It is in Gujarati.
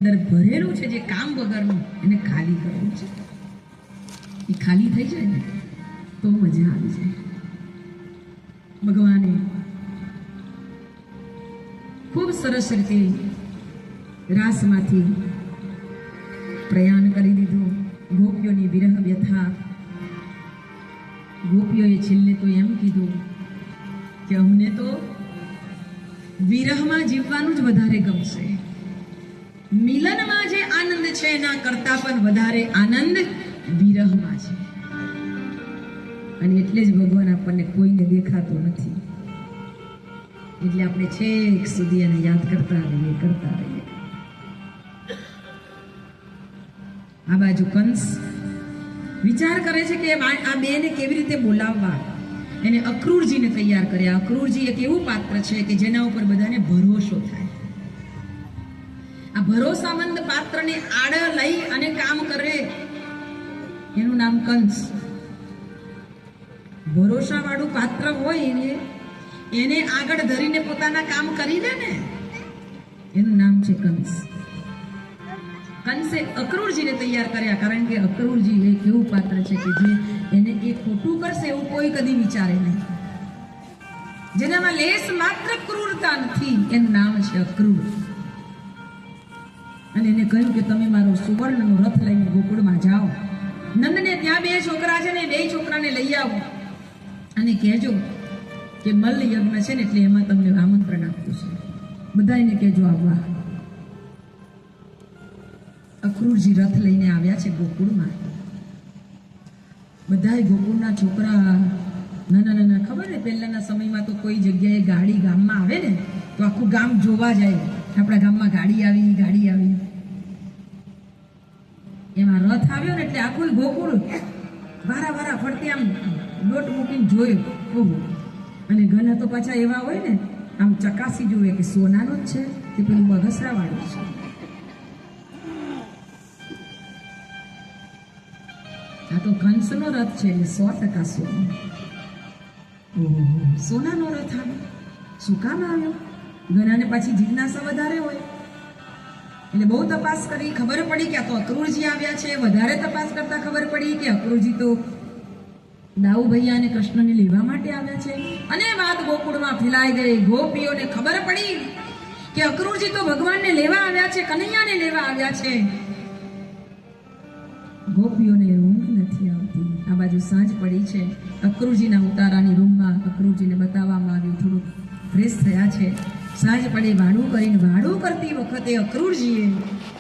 અંદર ભરેલું છે જે કામ વગરનું એને ખાલી કરવું છે. એ ખાલી થઈ જાય ને તો મજા આવી જાય. ભગવાને ખૂબ સરસ રીતે રાસમાંથી પ્રયાણ કરી દીધું. ગોપીઓની વિરહ વ્યથા. ગોપીઓએ છેલ્લે તો એમ કીધું કે અમને તો વિરહમાં જીવવાનું જ વધારે ગમશે. મિલનમાં જે આનંદ છે એના કરતા પણ વધારે આનંદ વિરહમાં છે. અને એટલે જ ભગવાન આપણને કોઈને દેખાતો નથી. એટલે આપણે છેક સુધી એને યાદ કરતા રહીએ. આ બાજુ કંસ વિચાર કરે છે કે આ બેને કેવી રીતે બોલાવવા. એને અક્રૂરજીને તૈયાર કર્યા. અક્રૂરજી એક એવું પાત્ર છે કે જેના ઉપર બધાને ભરોસો થાય. આ ભરોસામંદ પાત્રને આડ લઈ અને કામ કરે એનું નામ કંસ. ભરોસા વાળું પાત્ર હોય એને આગળ ધરીને પોતાના કામ કરી લે ને એનું નામ છે કંસ. કંસે અક્રૂરજીને તૈયાર કર્યા કારણ કે અક્રૂરજી એક એવું પાત્ર છે કે જે એને એ ખોટું કરશે એવું કોઈ કદી વિચારે નહીં. જેનામાં લેશ માત્ર ક્રૂરતા નથી એનું નામ છે અક્રૂર. અને એને કહ્યું કે તમે મારો સુવર્ણનો રથ લઈને ગોકુળમાં જાઓ. નંદને ત્યાં 2 છોકરા છે ને 2 છોકરાને લઈ આવો અને કહેજો કે મલ્લ યજ્ઞ છે ને એટલે એમાં તમને આમંત્રણ આપતું છે. બધાને કહેજો આવવા. અક્રૂરજી રથ લઈને આવ્યા છે ગોકુળમાં. બધાય ગોકુળના છોકરા નાના ખબર ને પહેલાના સમયમાં તો કોઈ જગ્યાએ ગાડી ગામમાં આવે ને તો આખું ગામ જોવા જાય. આપણા ગામમાં ગાડી આવી. એમાં રથ આવ્યો ને એટલે આખું ગોકુળ વારા ફરતી આમ લોટ મૂકીને જોયું. અને ઘણા તો પાછા એવા હોય ને આમ ચકાસી જોવે કે સોનાનો જ છે કે પેલું બગસરા વાળું છે. આ તો કંસનો રથ છે એટલે 100% સોનું. સોનાનો રથ આવ્યો. શું કામ આવ્યો? ઘણાને પાછી જિજ્ઞાસા વધારે હોય એટલે બહુ તપાસ કરી. ખબર પડી કે આ તો અક્રૂરજી આવ્યા છે. વધારે તપાસ કરતા ખબર પડી કે અક્રૂરજી તો દાઉ ભૈયા અને કૃષ્ણને લેવા માટે આવ્યા છે. અને વાત ગોકુળમાં ફેલાઈ ગઈ. ગોપીઓને ખબર પડી કે અક્રૂરજી તો ભગવાનને લેવા આવ્યા છે, કનૈયાને લેવા આવ્યા છે. ગોપીઓને ઊંઘ નથી આવતી. આ બાજુ સાંજ પડી છે. અક્રૂરજીના ઉતારાની રૂમમાં અક્રૂરજીને બતાવવામાં આવ્યું. થોડુંક ફ્રેશ થયા છે. સાંજ પડે વાળું કરીને વાળું કરતી વખતે અક્રૂરજીએ